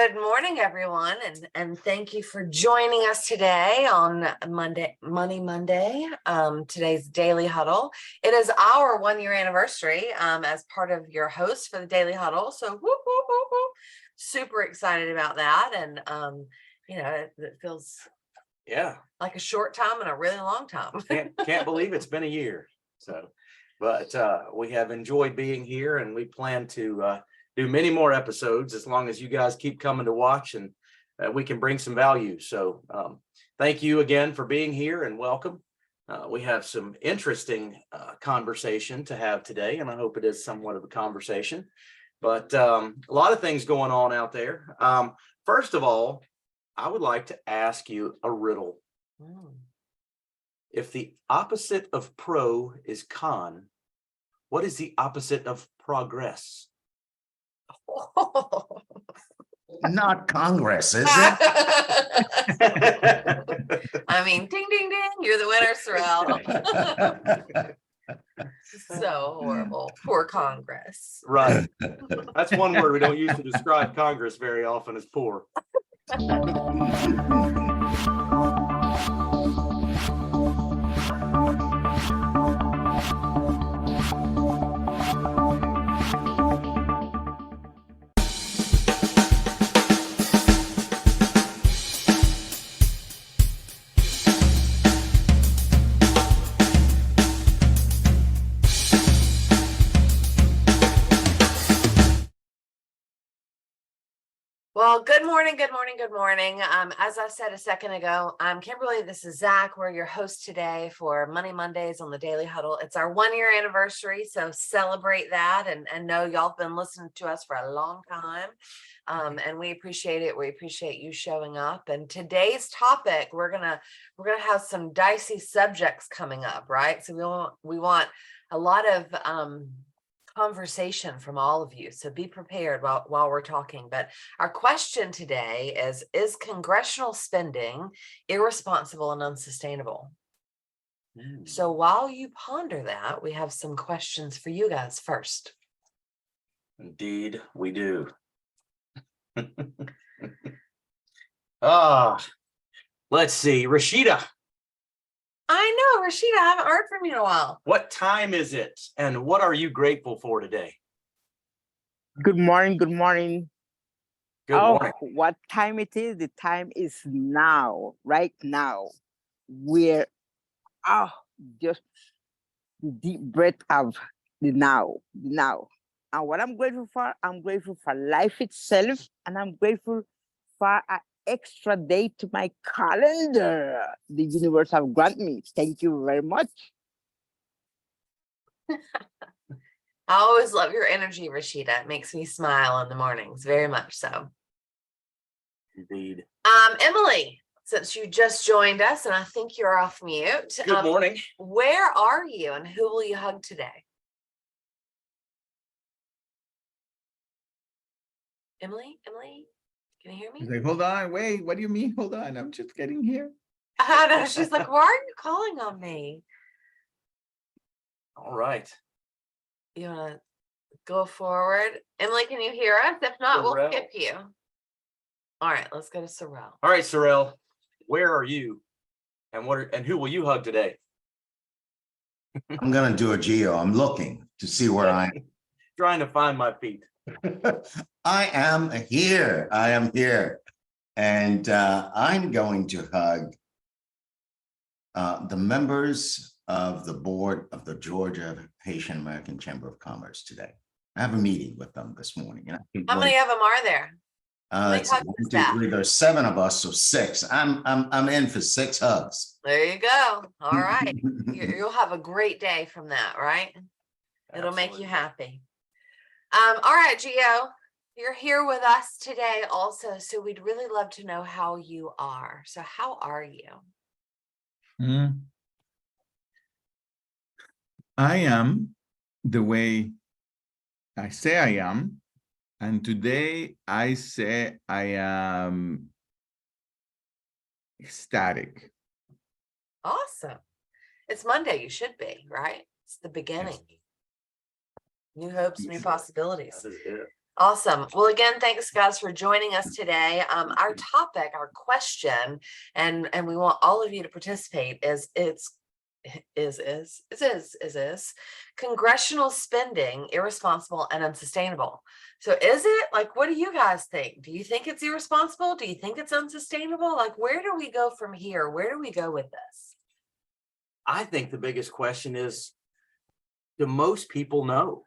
Good morning, everyone, and thank you for joining us today on Money Monday. Today's Daily Huddle. It is our 1-year anniversary as part of your host for the Daily Huddle. So, whoop, whoop, whoop, whoop. Super excited about that, and it feels like a short time and a really long time. Can't believe it's been a year. But we have enjoyed being here, and we plan to do many more episodes as long as you guys keep coming to watch, and we can bring some value. So thank you again for being here, and welcome. We have some interesting conversation to have today, and I hope it is somewhat of a conversation, but a lot of things going on out there. First of all, I would like to ask you a riddle. If the opposite of pro is con, what is the opposite of progress? Not Congress, is it? I mean, ding, ding, ding. You're the winner, Sorrel. So horrible. Poor Congress. Right. That's one word we don't use to describe Congress very often, is poor. Well, good morning, good morning, good morning. As I said a second ago, I'm Kimberly. This is Zach. We're your host today for Money Mondays on the Daily Huddle. It's our 1-year anniversary, so celebrate that and know y'all have been listening to us for a long time. And we appreciate it. We appreciate you showing up. And today's topic, we're gonna have some dicey subjects coming up, right? So we want a lot of conversation from all of you, so be prepared while we're talking. But our question today is congressional spending irresponsible and unsustainable? So while you ponder that, we have some questions for you guys first. Indeed we do. Let's see, Rashida. I know, Rashida, I haven't heard from you in a while. What time is it, and what are you grateful for today? Good morning. Good morning. Good morning. What time it is? The time is now, right now. We're just the deep breath of the now. And what I'm grateful for life itself, and I'm grateful for an extra day to my calendar the universe have granted me. Thank you very much. I always love your energy, Rashida. It makes me smile in the mornings, very much so. Indeed. Emily, since you just joined us, and I think you're off mute. Good morning. Where are you, and who will you hug today? Emily, can you hear me? He's like, hold on, wait, what do you mean? Hold on, I'm just getting here. I know, she's like, why are you calling on me? All right. You want to go forward? Emily, can you hear us? If not, Sorrel. we'll skip you. All right, let's go to Sorrel. All right, Sorrel, where are you, and who will you hug today? I'm gonna do a geo. I'm looking to see where I am. Trying to find my feet. I am here. And I'm going to hug the members of the board of the Georgia Haitian American Chamber of Commerce today. I have a meeting with them this morning. How many of them are there? It's 1, 2, 3. There's 7 of us, so 6. I'm in for 6 hugs. There you go. All right. You'll have a great day from that, right? It'll make you happy. All right, Gio, you're here with us today also, so we'd really love to know how you are. So how are you? I am the way I say I am, and today I say I am ecstatic. Awesome. It's Monday. You should be, right? It's the beginning. New hopes, new possibilities. That is it. Awesome. Well, again, thanks guys for joining us today. Our topic, our question, and we want all of you to participate is congressional spending irresponsible and unsustainable. So is it, like, what do you guys think? Do you think it's irresponsible? Do you think it's unsustainable? Like, where do we go from here? Where do we go with this? I think the biggest question is, do most people know?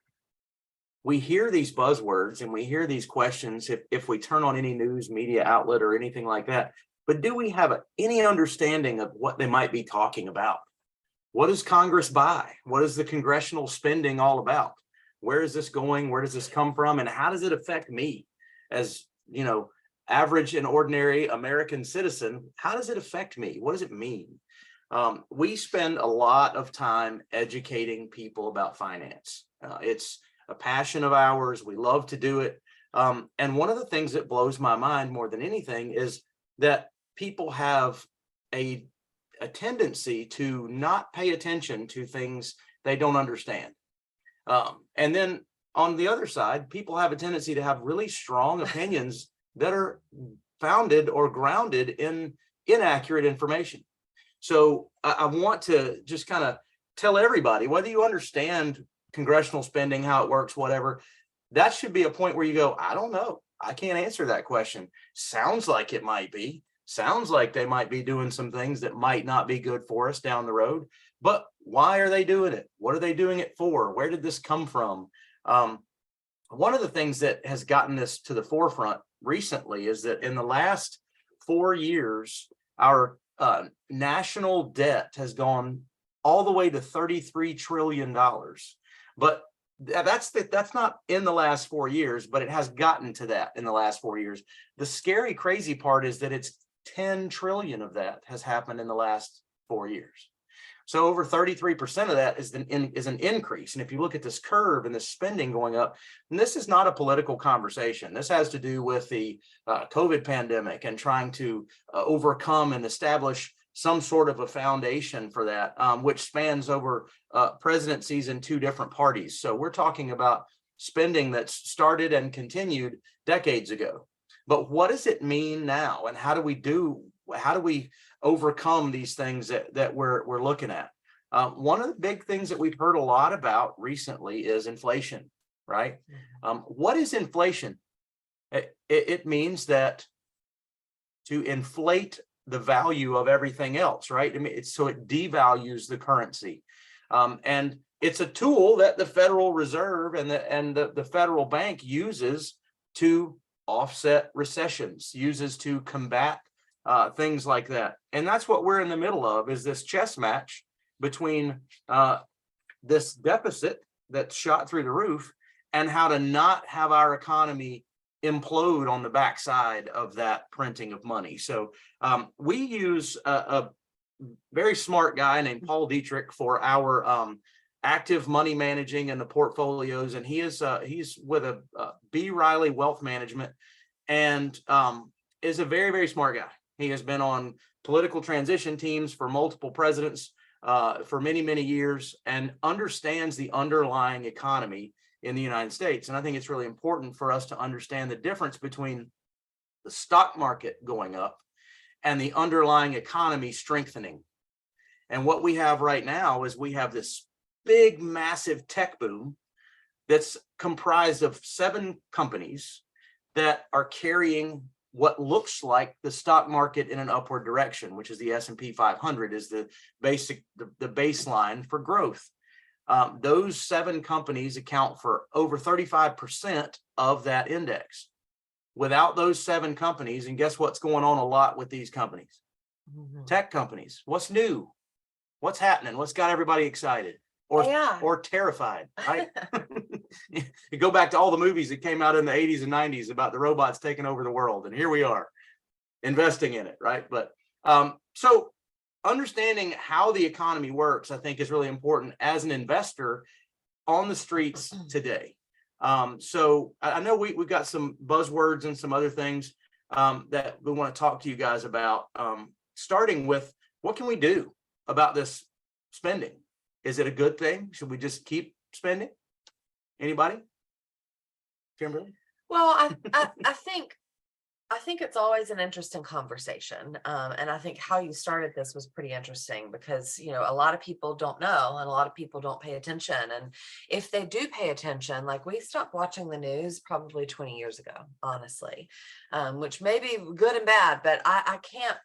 We hear these buzzwords and we hear these questions if we turn on any news media outlet or anything like that, but do we have any understanding of what they might be talking about? What does Congress buy? What is the congressional spending all about? Where is this going? Where does this come from? And how does it affect me as, average and ordinary American citizen? How does it affect me? What does it mean? We spend a lot of time educating people about finance. It's a passion of ours. We love to do it. And one of the things that blows my mind more than anything is that people have a tendency to not pay attention to things they don't understand. And then on the other side, people have a tendency to have really strong opinions that are founded or grounded in inaccurate information. So I want to just kind of tell everybody, whether you understand congressional spending, how it works, whatever, that should be a point where you go, I don't know. I can't answer that question. Sounds like it might be. Sounds like they might be doing some things that might not be good for us down the road. But why are they doing it? What are they doing it for? Where did this come from? One of the things that has gotten this to the forefront recently is that in the last 4 years, our national debt has gone all the way to $33 trillion. But that's not in the last 4 years, but it has gotten to that in the last 4 years. The scary, crazy part is that it's 10 trillion of that has happened in the last 4 years. So over 33% of that is an increase. And if you look at this curve and the spending going up, and this is not a political conversation. This has to do with the COVID pandemic and trying to overcome and establish some sort of a foundation for that, which spans over presidencies in 2 different parties. So we're talking about spending that's started and continued decades ago. But what does it mean now? And how do we overcome these things that we're looking at? One of the big things that we've heard a lot about recently is inflation, right? What is inflation? It means that to inflate the value of everything else, right? I mean, so it devalues the currency. And it's a tool that the Federal Reserve and the federal bank uses to offset recessions, uses to combat things like that. And that's what we're in the middle of, is this chess match between this deficit that's shot through the roof and how to not have our economy implode on the backside of that printing of money. So we use a very smart guy named Paul Dietrich for our active money managing and the portfolios, and he's with a B. Riley Wealth Management, and is a very, very smart guy. He has been on political transition teams for multiple presidents for many, many years, and understands the underlying economy in the United States. And I think it's really important for us to understand the difference between the stock market going up and the underlying economy strengthening. And what we have right now is we have this big, massive tech boom that's comprised of 7 companies that are carrying what looks like the stock market in an upward direction, which is the S&P 500 is the baseline for growth. Those 7 companies account for over 35% of that index. Without those 7 companies, and guess what's going on a lot with these companies? Tech companies. What's new? What's happening? What's got everybody excited or terrified, right? You go back to all the movies that came out in the 80s and 90s about the robots taking over the world, and here we are investing in it, right? But so understanding how the economy works, I think, is really important as an investor on the streets today. So I know we've got some buzzwords and some other things that we want to talk to you guys about, starting with what can we do about this spending? Is it a good thing? Should we just keep spending? Anybody? Kimberly? Well, I think it's always an interesting conversation. And I think how you started this was pretty interesting because, you know, a lot of people don't know and a lot of people don't pay attention. And if they do pay attention, like we stopped watching the news probably 20 years ago, honestly, which may be good and bad, but I can't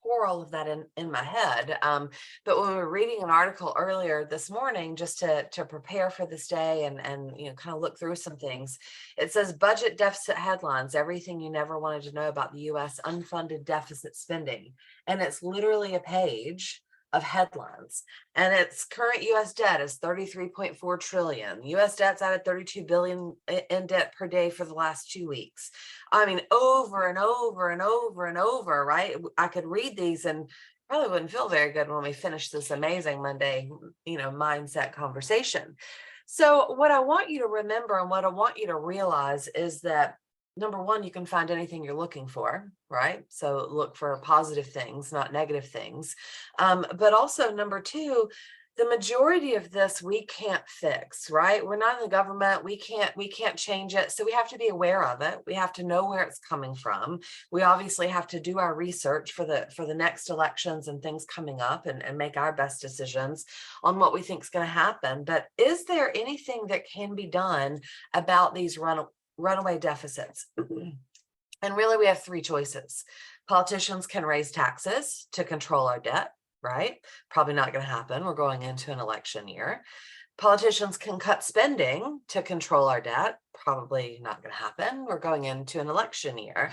pour all of that in my head. But when we were reading an article earlier this morning, just to prepare for this day and you know, kind of look through some things, it says budget deficit headlines, everything you never wanted to know about the US unfunded deficit spending. And it's literally a page of headlines, and its current US debt is 33.4 trillion. US debt's out at 32 billion in debt per day for the last 2 weeks. I mean, over and over and over and over, right? I could read these and probably wouldn't feel very good when we finish this amazing Monday, you know, mindset conversation. So what I want you to remember and what I want you to realize is that number one, you can find anything you're looking for, right? So look for positive things, not negative things. But also number two, the majority of this we can't fix, right? We're not in the government. We can't change it. So we have to be aware of it. We have to know where it's coming from. We obviously have to do our research for the next elections and things coming up and make our best decisions on what we think is going to happen. But is there anything that can be done about these runaway deficits? And really, we have three choices. Politicians can raise taxes to control our debt, right? Probably not going to happen. We're going into an election year. Politicians can cut spending to control our debt. Probably not going to happen. We're going into an election year.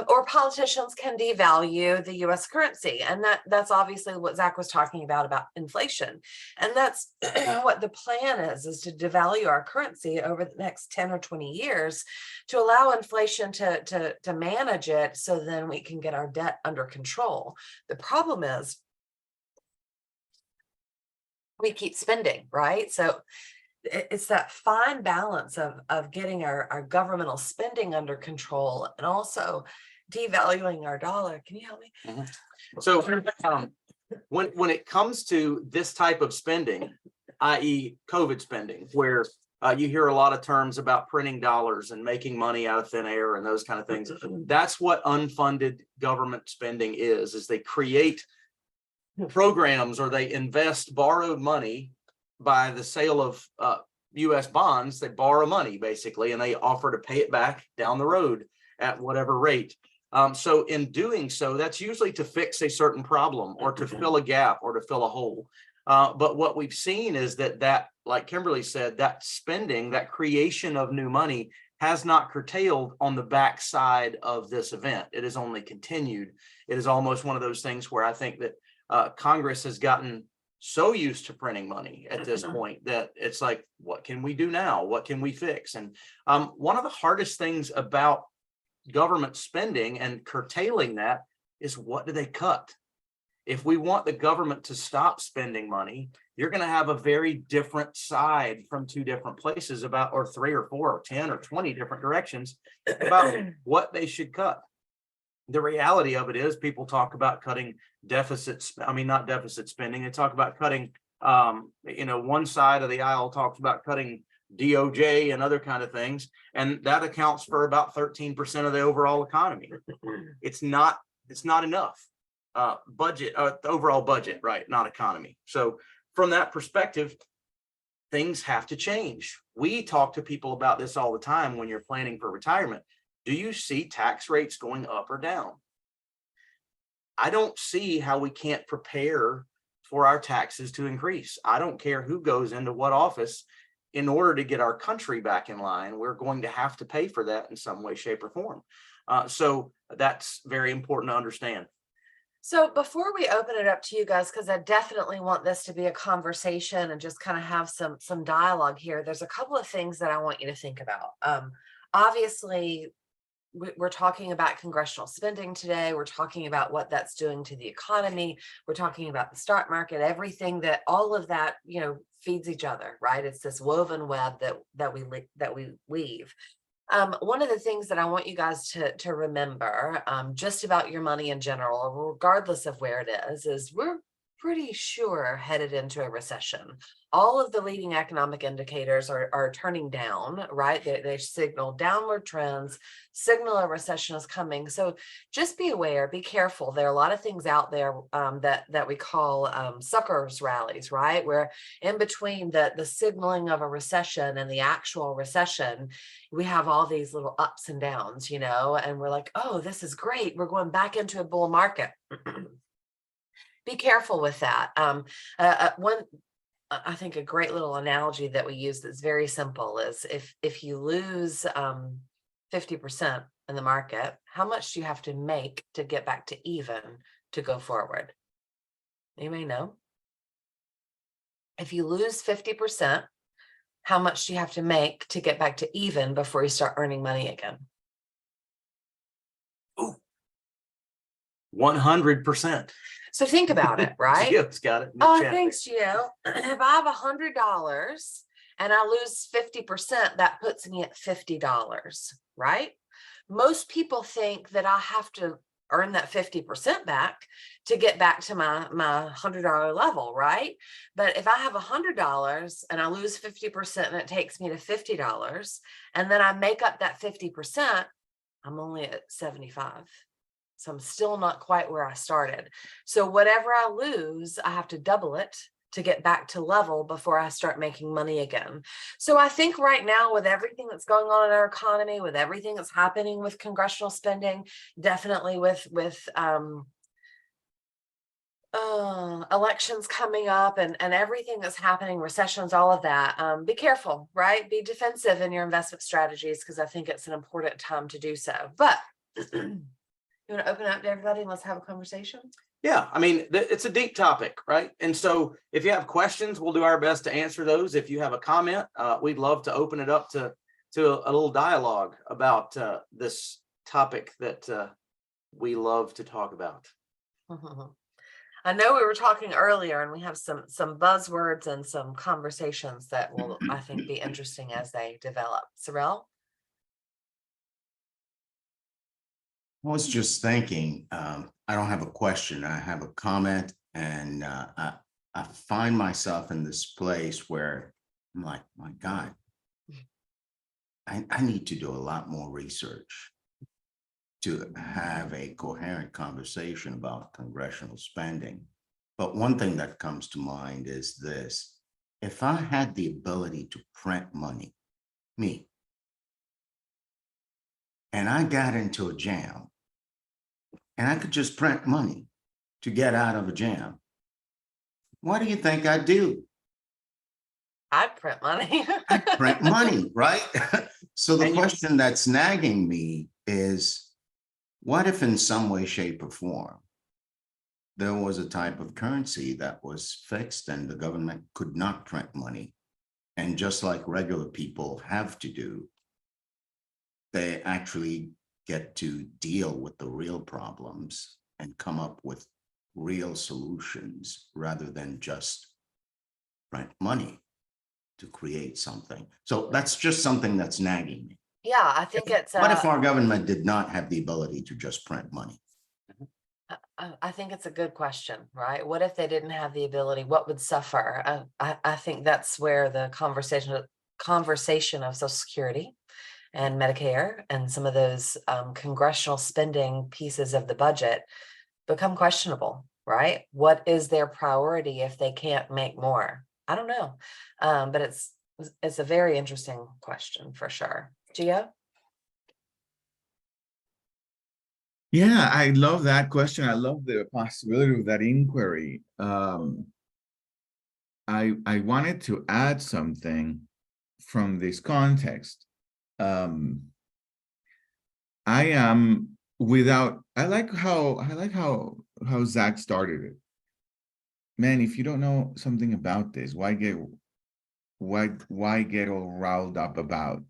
Or politicians can devalue the US currency. And that's obviously what Zach was talking about inflation. And that's what the plan is to devalue our currency over the next 10 or 20 years to allow inflation to manage it so then we can get our debt under control. The problem is we keep spending, right? So it's that fine balance of getting our governmental spending under control and also devaluing our dollar. Can you help me? So when it comes to this type of spending, i.e. COVID spending, where you hear a lot of terms about printing dollars and making money out of thin air and those kind of things, that's what unfunded government spending is they create programs or they invest borrowed money by the sale of US bonds. They borrow money basically, and they offer to pay it back down the road at whatever rate. So in doing so, that's usually to fix a certain problem or to fill a gap or to fill a hole. But what we've seen is that, like Kimberly said, that spending, that creation of new money has not curtailed on the backside of this event. It has only continued. It is almost one of those things where I think that Congress has gotten so used to printing money at this point that it's like, what can we do now? What can we fix? And one of the hardest things about government spending and curtailing that is, what do they cut? If we want the government to stop spending money, you're going to have a very different side from two different places or 3 or 4 or 10 or 20 different directions about what they should cut. The reality of it is people talk about cutting deficits. I mean, not deficit spending. They talk about cutting, one side of the aisle talks about cutting DOJ and other kind of things. And that accounts for about 13% of the overall economy. It's not enough. The overall budget, right? Not economy. So from that perspective, things have to change. We talk to people about this all the time when you're planning for retirement. Do you see tax rates going up or down? I don't see how we can't prepare for our taxes to increase. I don't care who goes into what office. In order to get our country back in line, we're going to have to pay for that in some way, shape, or form. So that's very important to understand. So before we open it up to you guys, because I definitely want this to be a conversation and just kind of have some dialogue here, there's a couple of things that I want you to think about. Obviously, we're talking about congressional spending today. We're talking about what that's doing to the economy. We're talking about the stock market, everything that all of that, feeds each other, right? It's this woven web that we weave. One of the things that I want you guys to remember, just about your money in general, regardless of where it is we're pretty sure headed into a recession. All of the leading economic indicators are turning down, right? They signal downward trends, signal a recession is coming. So just be aware, be careful. There are a lot of things out there that we call suckers rallies, right? Where in between the signaling of a recession and the actual recession, we have all these little ups and downs, you know, and we're like, oh, this is great. We're going back into a bull market. Be careful with that. I think a great little analogy that we use that's very simple is if you lose 50% in the market, how much do you have to make to get back to even to go forward? You may know. If you lose 50%, how much do you have to make to get back to even before you start earning money again? 100%. So think about it, right? Gio's got it. Oh, thanks, Gio. If I have $100 and I lose 50%, that puts me at $50, right? Most people think that I have to earn that 50% back to get back to my $100 level, right? But if I have $100 and I lose 50% and it takes me to $50, and then I make up that 50%, I'm only at 75. So I'm still not quite where I started. So whatever I lose, I have to double it to get back to level before I start making money again. So I think right now, with everything that's going on in our economy, with everything that's happening with congressional spending, definitely with elections coming up and everything that's happening, recessions, all of that, be careful, right? Be defensive in your investment strategies, because I think it's an important time to do so. But you want to open up to everybody and let's have a conversation? Yeah, I mean, it's a deep topic, right? And so if you have questions, we'll do our best to answer those. If you have a comment, we'd love to open it up to a little dialogue about this topic that we love to talk about. I know we were talking earlier, and we have some buzzwords and some conversations that will, I think, be interesting as they develop. Sorrel? I was just thinking, I don't have a question, I have a comment, and I find myself in this place where I'm like, my God, I need to do a lot more research to have a coherent conversation about congressional spending. But one thing that comes to mind is this: if I had the ability to print money, me, and I got into a jam, and I could just print money to get out of a jam, what do you think I'd do? I'd print money. I'd print money, right? So the And you- question that's nagging me is, what if in some way, shape, or form, there was a type of currency that was fixed and the government could not print money? And just like regular people have to do, they actually get to deal with the real problems and come up with real solutions rather than just print money to create something. So that's just something that's nagging me. Yeah, I think it's What if our government did not have the ability to just print money? I think it's a good question, right? What if they didn't have the ability? What would suffer? I think that's where the conversation of Social Security and Medicare and some of those congressional spending pieces of the budget become questionable, right? What is their priority if they can't make more? I don't know, but it's a very interesting question for sure. Gio? Yeah, I love that question. I love the possibility of that inquiry. I wanted to add something from this context. I am I like how Zach started it. Man, if you don't know something about this, why get all riled up about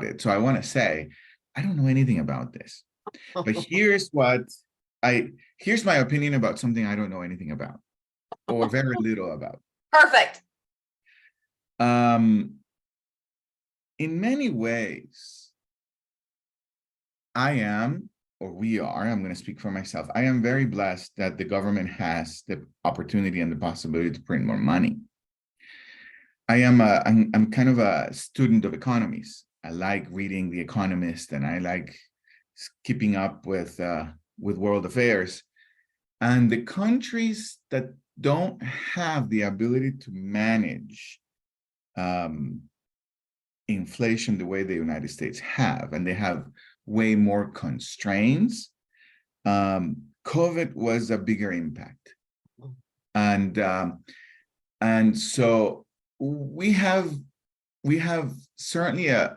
it? So I want to say, I don't know anything about this. But here's my opinion about something I don't know anything about, or very little about. Perfect. In many ways, I am or we are, I'm going to speak for myself. I am very blessed that the government has the opportunity and the possibility to print more money. I'm kind of a student of economies. I like reading The Economist, and I like keeping up with world affairs. And the countries that don't have the ability to manage inflation the way the United States have, and they have way more constraints, COVID was a bigger impact. And so we have certainly a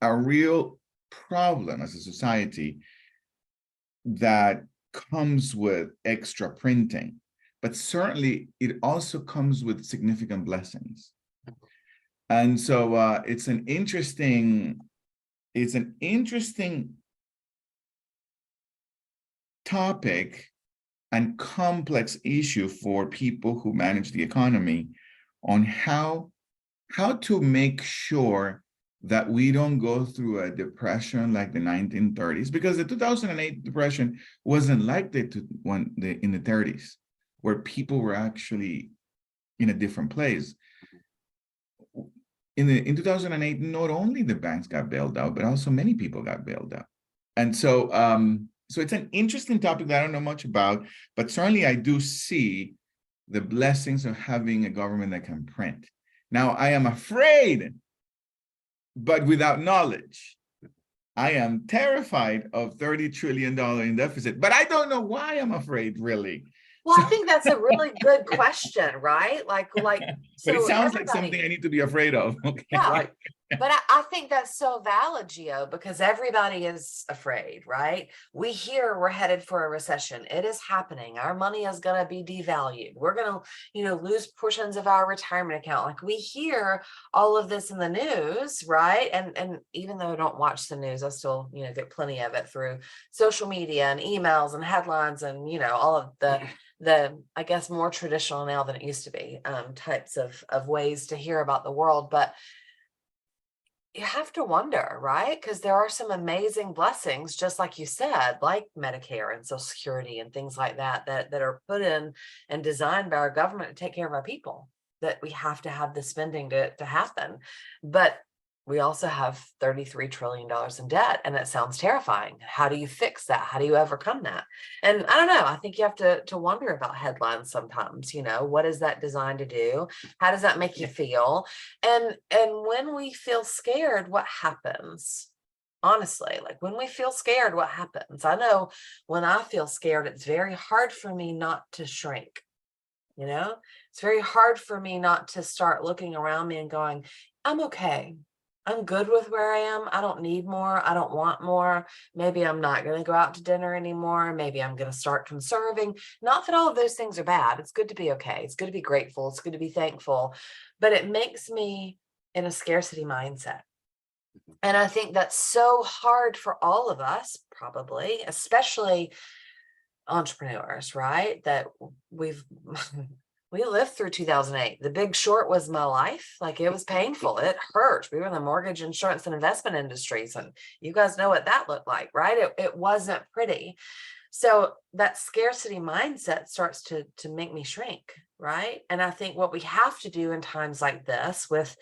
real problem as a society that comes with extra printing, but certainly it also comes with significant blessings. And so it's an interesting topic and complex issue for people who manage the economy on how to make sure that we don't go through a depression like the 1930s, because the 2008 depression wasn't like in the 30s, where people were actually in a different place. In 2008, not only the banks got bailed out, but also many people got bailed out. And so so it's an interesting topic that I don't know much about, but certainly I do see the blessings of having a government that can print. Now, I am afraid, but without knowledge. I am terrified of $30 trillion in deficit, but I don't know why I'm afraid, really. Well, I think that's a really good question, right? Like, But so it sounds like everybody- something I need to be afraid of. Okay. Yeah. Right. But I think that's so valid, Gio, because everybody is afraid, right? We hear we're headed for a recession. It is happening. Our money is going to be devalued. We're going to, lose portions of our retirement account. Like, we hear all of this in the news, right? And even though I don't watch the news, I still, get plenty of it through social media and emails and headlines and, all of the I guess more traditional now than it used to be types of ways to hear about the world. But you have to wonder, right? Because there are some amazing blessings, just like you said, like Medicare and Social Security and things like that are put in and designed by our government to take care of our people, that we have to have the spending to happen. But we also have $33 trillion in debt, and it sounds terrifying. How do you fix that? How do you overcome that? And I don't know, I think you have to wonder about headlines sometimes. What is that designed to do? How does that make you feel? And when we feel scared, what happens? Honestly, like when we feel scared, what happens? I know when I feel scared, it's very hard for me not to shrink. It's very hard for me not to start looking around me and going, I'm okay. I'm good with where I am. I don't need more. I don't want more. Maybe I'm not going to go out to dinner anymore. Maybe I'm going to start conserving. Not that all of those things are bad. It's good to be okay. It's good to be grateful. It's good to be thankful. But it makes me in a scarcity mindset. And I think that's so hard for all of us, probably, especially entrepreneurs, right? That we lived through 2008. The Big Short was my life. Like, it was painful. It hurt. We were in the mortgage, insurance, and investment industries. And you guys know what that looked like, right? It wasn't pretty. So that scarcity mindset starts to make me shrink, right? And I think what we have to do in times like this, with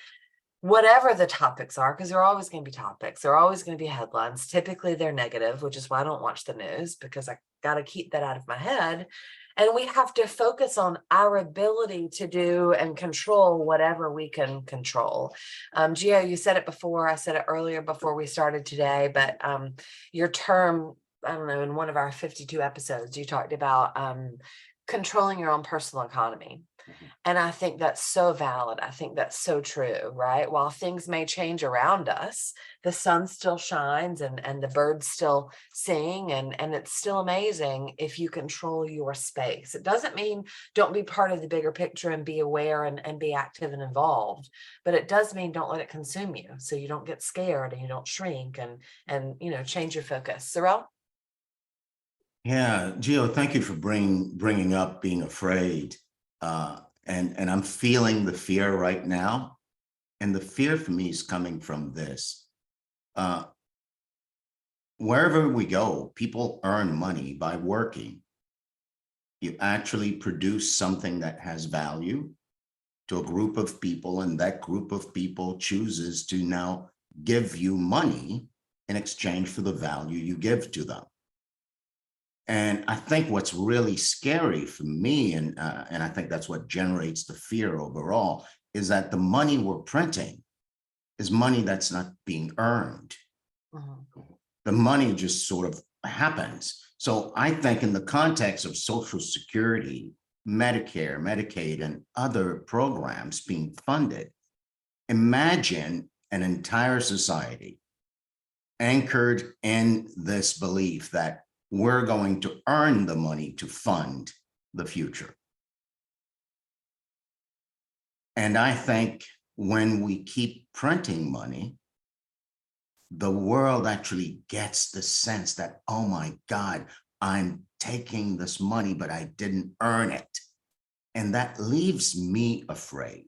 whatever the topics are, because there are always going to be topics, there are always going to be headlines. Typically they're negative, which is why I don't watch the news, because I got to keep that out of my head. And we have to focus on our ability to do and control whatever we can control. Gio, you said it before, I said it earlier before we started today, but your term, I don't know, in one of our 52 episodes, you talked about controlling your own personal economy. And I think that's so valid. I think that's so true, right? While things may change around us, the sun still shines and the birds still sing, and it's still amazing if you control your space. It doesn't mean don't be part of the bigger picture and be aware and be active and involved, but it does mean don't let it consume you, so you don't get scared and you don't shrink and change your focus. Sorrel? Yeah, Gio, thank you for bringing up being afraid. And I'm feeling the fear right now. And the fear for me is coming from this. wherever we go, people earn money by working. You actually produce something that has value to a group of people, and that group of people chooses to now give you money in exchange for the value you give to them. And I think what's really scary for me, and I think that's what generates the fear overall, is that the money we're printing is money that's not being earned. The money just sort of happens. So I think in the context of Social Security, Medicare, Medicaid, and other programs being funded, imagine an entire society anchored in this belief that we're going to earn the money to fund the future. And I think when we keep printing money, the world actually gets the sense that, oh my God, I'm taking this money, but I didn't earn it. And that leaves me afraid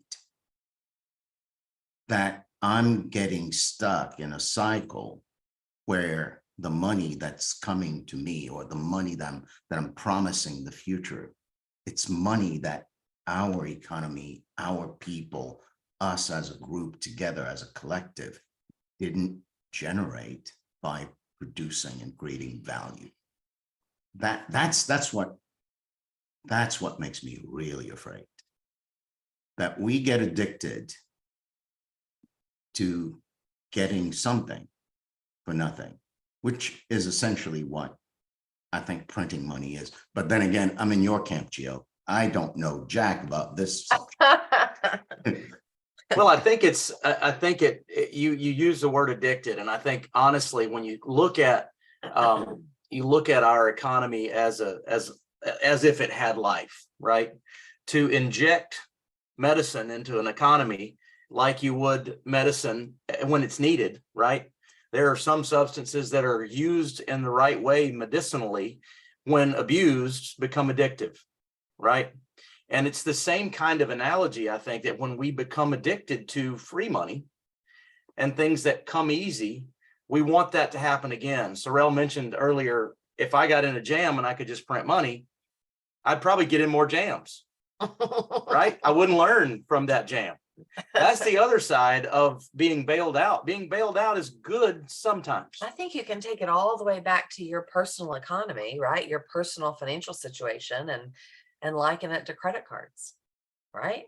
that I'm getting stuck in a cycle where the money that's coming to me, or the money that I'm promising the future, it's money that our economy, our people, us as a group together as a collective didn't generate by producing and creating value. That's what makes me really afraid, that we get addicted to getting something for nothing, which is essentially what I think printing money is. But then again, I'm in your camp, Gio. I don't know jack about this. Well, I think you use the word addicted, and I think honestly, when you look at our economy as if it had life, right? To inject medicine into an economy like you would medicine when it's needed, right? There are some substances that are used in the right way medicinally, when abused, become addictive, right? And it's the same kind of analogy, I think, that when we become addicted to free money and things that come easy, we want that to happen again. Sorrel mentioned earlier, if I got in a jam and I could just print money, I'd probably get in more jams, right? I wouldn't learn from that jam. That's the other side of being bailed out. Being bailed out is good sometimes. I think you can take it all the way back to your personal economy, right? Your personal financial situation, and liken it to credit cards, right?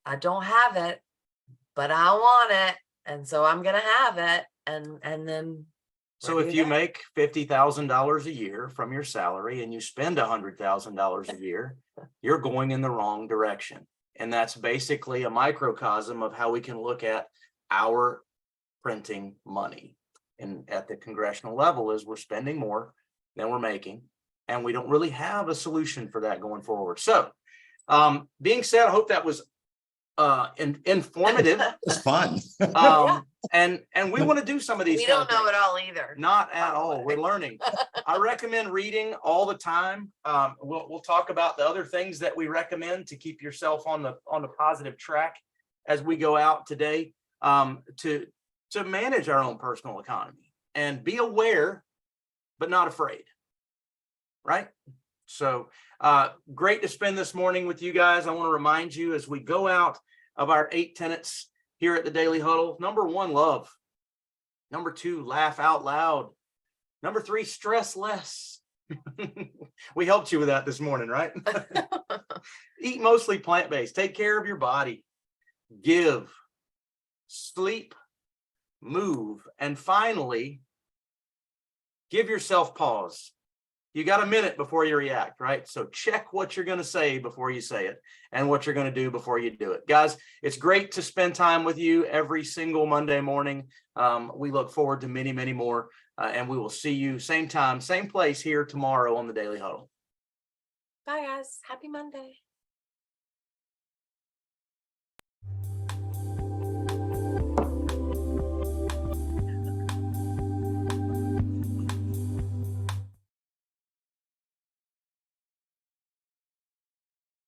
I don't have it, but I want it, and so I'm gonna have it, and then. So if you make $50,000 a year from your salary and you spend $100,000 a year, you're going in the wrong direction. And that's basically a microcosm of how we can look at our printing money. And at the congressional level is we're spending more than we're making, and we don't really have a solution for that going forward. So being said, I hope that was informative. It's fun. And we want to do some of these. We don't know it all either. Not at all. We're learning. I recommend reading all the time. We'll talk about the other things that we recommend to keep yourself on the positive track as we go out today, to manage our own personal economy and be aware, but not afraid. Right? So great to spend this morning with you guys. I want to remind you, as we go out of our 8 tenets here at the Daily Huddle: number 1, love. Number 2, laugh out loud. Number 3, stress less. We helped you with that this morning, right? Eat mostly plant-based. Take care of your body. Give. Sleep. Move. And finally, give yourself pause. You got a minute before you react, right? So check what you're going to say before you say it, and what you're going to do before you do it. Guys, it's great to spend time with you every single Monday morning. We look forward to many, many more, and we will see you same time, same place here tomorrow on the Daily Huddle. Bye, guys. Happy Monday.